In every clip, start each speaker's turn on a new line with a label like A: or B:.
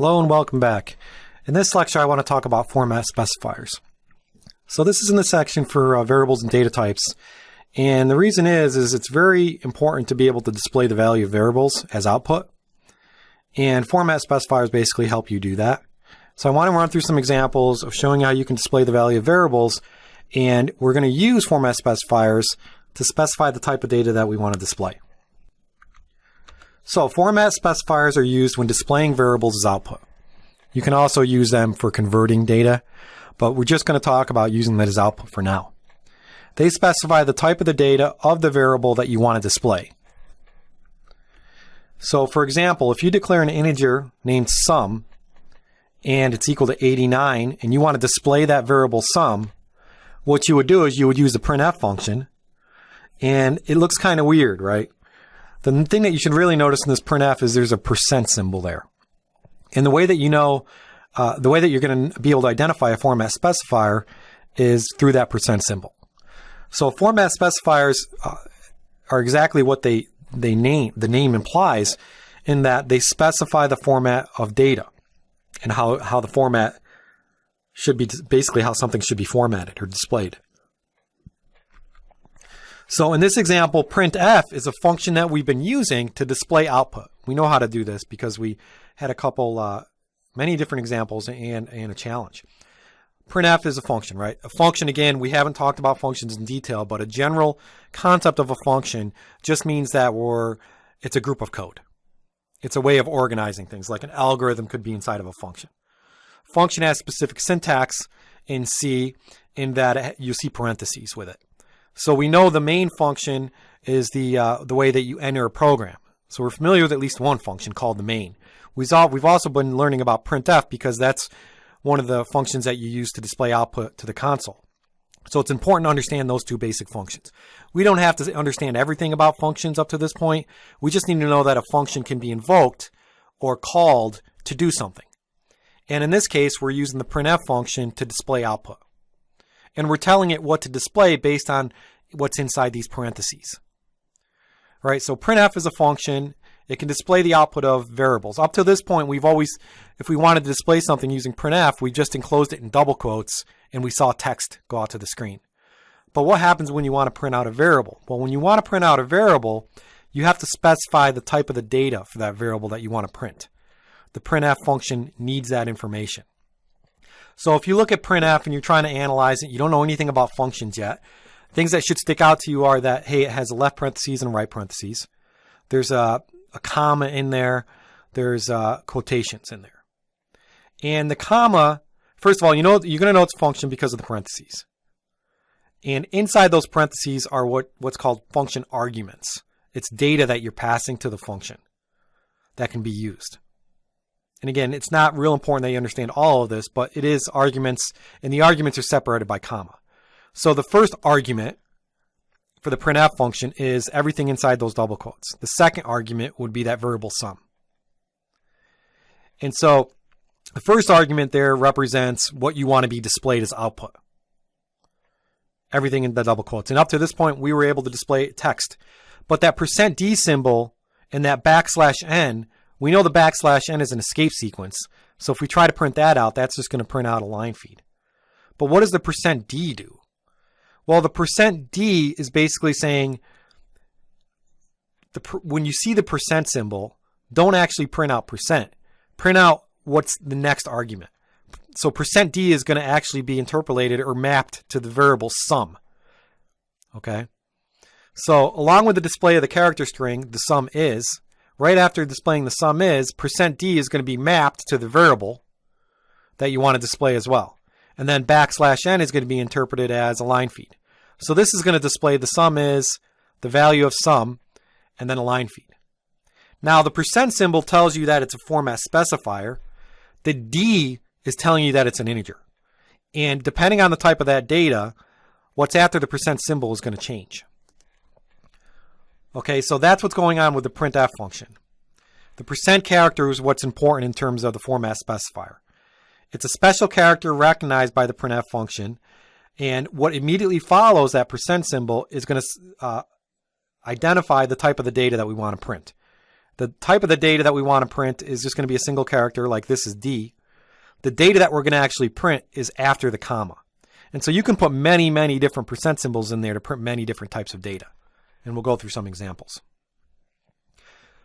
A: Hello and welcome back. In this lecture, I want to talk about format specifiers. So this is in the section for variables and data types. And the reason is it's very important to be able to display the value of variables as output. And format specifiers basically help you do that. So I want to run through some examples of showing how you can display the value of variables. And we're going to use format specifiers to specify the type of data that we want to display. So format specifiers are used when displaying variables as output. You can also use them for converting data, but we're just going to talk about using that as output for now. They specify the type of the data of the variable that you want to display. So for example, if you declare an integer named sum and it's equal to 89 and you want to display that variable sum, what you would do is you would use the printf function, and it looks kind of weird, right? The thing that you should really notice in this printf is there's a % symbol there. And the way that you know, the way that you're going to be able to identify a format specifier is through that % symbol. So format specifiers are exactly what the name implies, in that they specify the format of data and how the format should be, basically how something should be formatted or displayed. So in this example, printf is a function that we've been using to display output. We know how to do this because we had a couple, many different examples and a challenge. Printf is a function, right? A function, again, we haven't talked about functions in detail, but a general concept of a function just means that it's a group of code. It's a way of organizing things, like an algorithm could be inside of a function. Function has specific syntax in C, in that you see parentheses with it. So we know the main function is the way that you enter a program. So we're familiar with at least one function called the main. We've also been learning about printf because that's one of the functions that you use to display output to the console. So it's important to understand those two basic functions. We don't have to understand everything about functions up to this point. We just need to know that a function can be invoked or called to do something. And in this case, we're using the printf function to display output. And we're telling it what to display based on what's inside these parentheses. Right, so printf is a function. It can display the output of variables. Up to this point, if we wanted to display something using printf, we just enclosed it in double quotes and we saw text go out to the screen. But what happens when you want to print out a variable? Well, when you want to print out a variable, you have to specify the type of the data for that variable that you want to print. The printf function needs that information. So if you look at printf and you're trying to analyze it, you don't know anything about functions yet. Things that should stick out to you are that, hey, it has a left parentheses and a right parentheses. There's a comma in there. There's quotations in there. And the comma, first of all, you're going to know it's a function because of the parentheses. And inside those parentheses are what's called function arguments. It's data that you're passing to the function that can be used. And again, it's not real important that you understand all of this, but it is arguments, and the arguments are separated by comma. So the first argument for the printf function is everything inside those double quotes. The second argument would be that variable sum. And so the first argument there represents what you want to be displayed as output. Everything in the double quotes. And up to this point, we were able to display text. But that %d symbol and that \n, we know the \n is an escape sequence. So if we try to print that out, that's just going to print out a line feed. But what does the %d do? Well, the %d is basically saying when you see the % symbol, don't actually print out %. Print out what's the next argument. So %d is going to actually be interpolated or mapped to the variable sum. Okay? So along with the display of the character string, the sum is, right after displaying the sum is, %d is going to be mapped to the variable that you want to display as well. And then \n is going to be interpreted as a line feed. So this is going to display the sum is, the value of sum, and then a line feed. Now the % symbol tells you that it's a format specifier. The d is telling you that it's an integer. And depending on the type of that data, what's after the % symbol is going to change. Okay, so that's what's going on with the printf function. The % character is what's important in terms of the format specifier. It's a special character recognized by the printf function, and what immediately follows that % symbol is going to identify the type of the data that we want to print. The type of the data that we want to print is just going to be a single character, like this is D. The data that we're going to actually print is after the comma. And so you can put many, many different percent symbols in there to print many different types of data. And we'll go through some examples.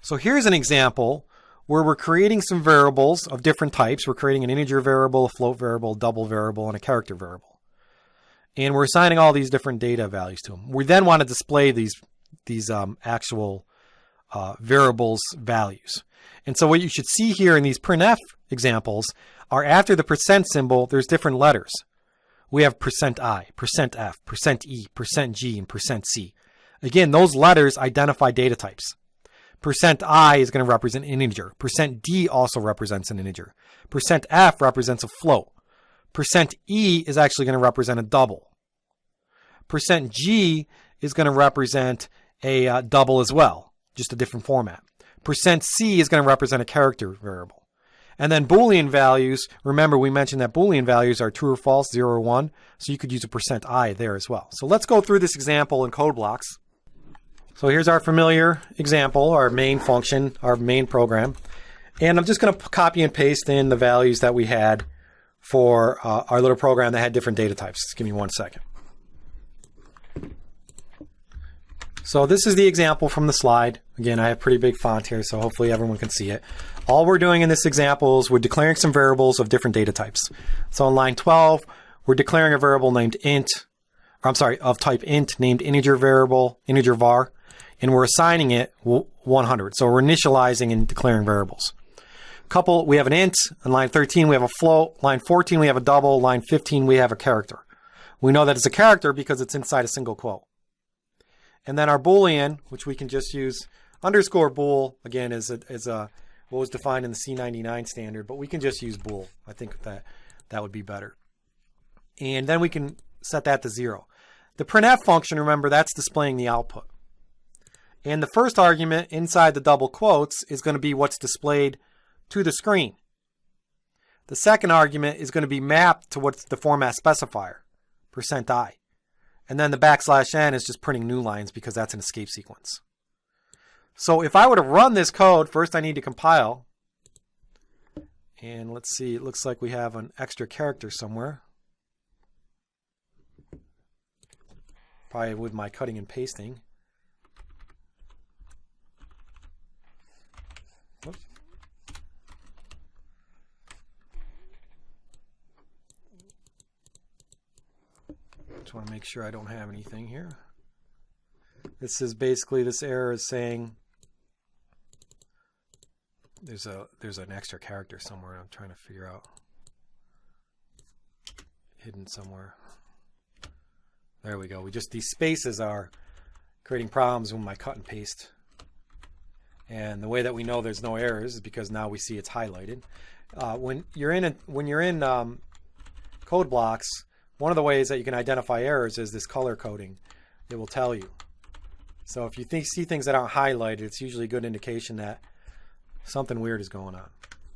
A: So here's an example where we're creating some variables of different types. We're creating an integer variable, a float variable, a double variable, and a character variable. And we're assigning all these different data values to them. We then want to display these actual variables values. And so what you should see here in these printf examples are after the percent symbol, there's different letters. We have %i, %f, %e, %g, and %c. Again, those letters identify data types. %i is going to represent an integer. %d also represents an integer. %f represents a float. %e is actually going to represent a double. %g is going to represent a double as well, just a different format. %c is going to represent a character variable. And then Boolean values, remember we mentioned that Boolean values are true or false, 0 or 1, so you could use a %i there as well. So let's go through this example in code blocks. So here's our familiar example, our main function, our main program. And I'm just going to copy and paste in the values that we had for our little program that had different data types. Just give me 1 second. So this is the example from the slide. Again, I have pretty big font here, so hopefully everyone can see it. All we're doing in this example is we're declaring some variables of different data types. So on line 12, we're declaring a variable named of type int, named integer variable, integer var, and we're assigning it 100. So we're initializing and declaring variables. We have an int. On line 13, we have a float. Line 14, we have a double. Line 15, we have a character. We know that it's a character because it's inside a single quote. And then our Boolean, which we can just use underscore bool, again, is what was defined in the C99 standard, but we can just use bool. I think that would be better. And then we can set that to 0. The printf function, remember, that's displaying the output. And the first argument inside the double quotes is going to be what's displayed to the screen. The second argument is going to be mapped to what's the format specifier, %i. And then the \n is just printing new lines because that's an escape sequence. So if I were to run this code, first I need to compile. And let's see, it looks like we have an extra character somewhere. Probably with my cutting and pasting. Whoops. Just want to make sure I don't have anything here. This is basically, this error is saying there's an extra character somewhere I'm trying to figure out. Hidden somewhere. There we go. These spaces are creating problems with my cut and paste. And the way that we know there's no errors is because now we see it's highlighted. When you're in code blocks, one of the ways that you can identify errors is this color coding. It will tell you. So if you see things that aren't highlighted, it's usually a good indication that something weird is going on.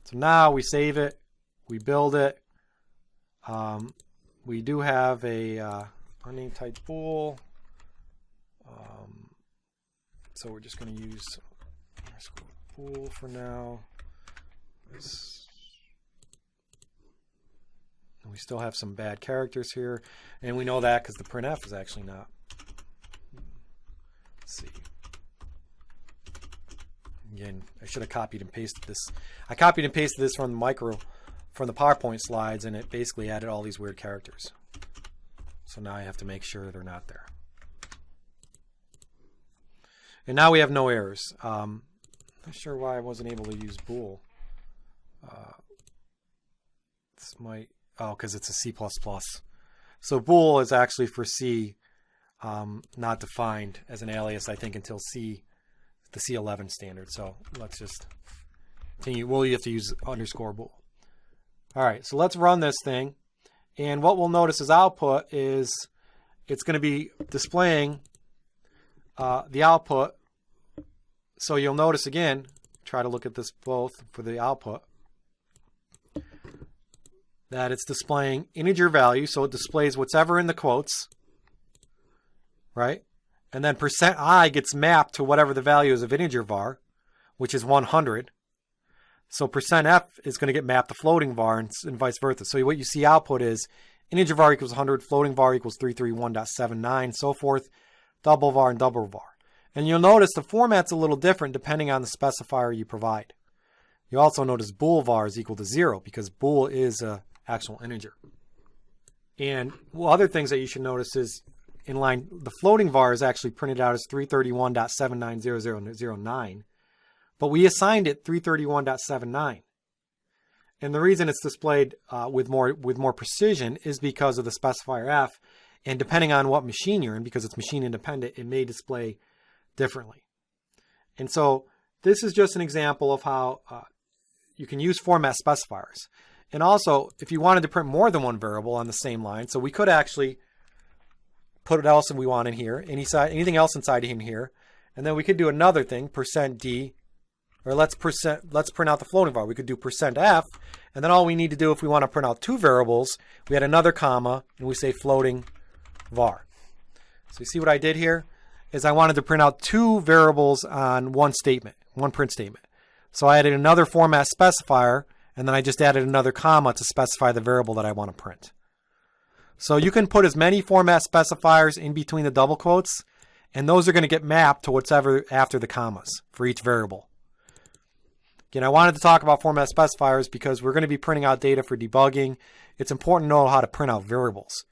A: So now we save it, we build it. We do have a unnamed type bool. So we're just going to use bool for now. We still have some bad characters here, and we know that because the printf is actually not. Let's see. Again, I should have copied and pasted this. I copied and pasted this from the PowerPoint slides, and it basically added all these weird characters. So now I have to make sure they're not there. And now we have no errors. Not sure why I wasn't able to use bool. This might, because it's a C++. So bool is actually for C, not defined as an alias, I think, until the C11 standard. So let's just continue. Well, you have to use underscore bool. All right, so let's run this thing. And what we'll notice as output is it's going to be displaying the output. So you'll notice again, try to look at this both for the output, that it's displaying integer value. So it displays whatever in the quotes, right? And then %i gets mapped to whatever the value is of integer var. which is 100. So %f is going to get mapped to floating var and vice versa. So what you see output is integer var equals 100, floating var equals 331.79, so forth, double var and double var. And you'll notice the format's a little different depending on the specifier you provide. You also notice bool var is equal to 0 because bool is an actual integer. And other things that you should notice is in line, the floating var is actually printed out as 331.790009, but we assigned it 331.79. And the reason it's displayed with more precision is because of the specifier f, and depending on what machine you're in, because it's machine independent, it may display differently. And so this is just an example of how you can use format specifiers. And also, if you wanted to print more than one variable on the same line, so we could actually put what else we want in here, anything else inside in here, and then we could do another thing, %d, or let's print out the floating var. We could do %f, and then all we need to do if we want to print out two variables, we add another comma, and we say floating var. So you see what I did here? Is I wanted to print out two variables on one statement, one print statement. So I added another format specifier, and then I just added another comma to specify the variable that I want to print. So you can put as many format specifiers in between the double quotes, and those are going to get mapped to whatever after the commas for each variable. Again, I wanted to talk about format specifiers because we're going to be printing out data for debugging. It's important to know how to print out variables.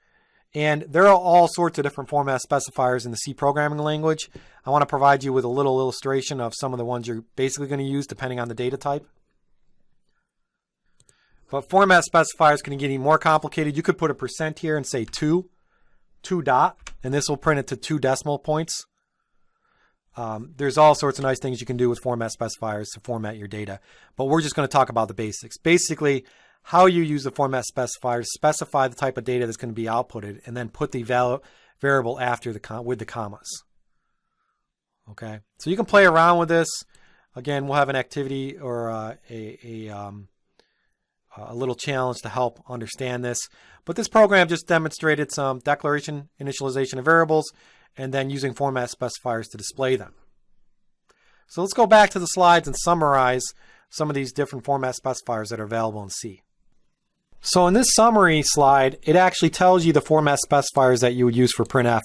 A: And there are all sorts of different format specifiers in the C programming language. I want to provide you with a little illustration of some of the ones you're basically going to use depending on the data type. But format specifiers can get even more complicated. You could put a % here and say 2 dot, and this will print it to 2 decimal points. There's all sorts of nice things you can do with format specifiers to format your data. But we're just going to talk about the basics. Basically, how you use the format specifiers, specify the type of data that's going to be outputted, and then put the variable after with the commas. Okay, so you can play around with this. Again, we'll have an activity or a little challenge to help understand this. But this program just demonstrated some declaration, initialization of variables, and then using format specifiers to display them. So let's go back to the slides and summarize some of these different format specifiers that are available in C. So in this summary slide, it actually tells you the format specifiers that you would use for printf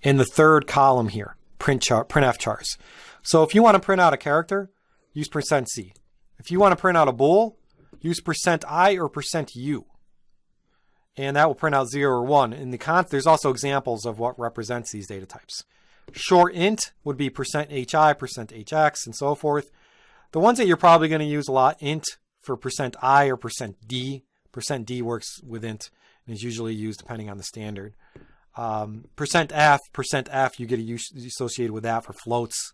A: in the third column here, printf chars. So if you want to print out a character, use %c. If you want to print out a bool, use %i or %u. And that will print out 0 or 1. In the there's also examples of what represents these data types. Short int would be %hi, %hx, and so forth. The ones that you're probably going to use a lot, int for %i or %d. %d works with int and is usually used depending on the standard. %f, you get associated with that for floats.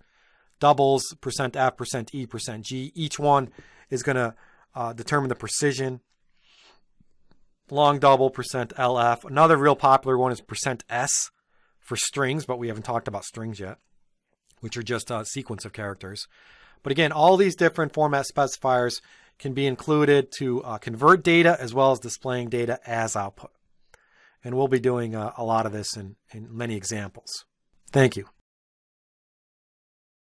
A: Doubles, %f, %e, %g. Each one is going to determine the precision. Long double, %lf. Another real popular one is %s for strings, but we haven't talked about strings yet, which are just a sequence of characters. But again, all these different format specifiers can be included to convert data as well as displaying data as output. And we'll be doing a lot of this in many examples. Thank you.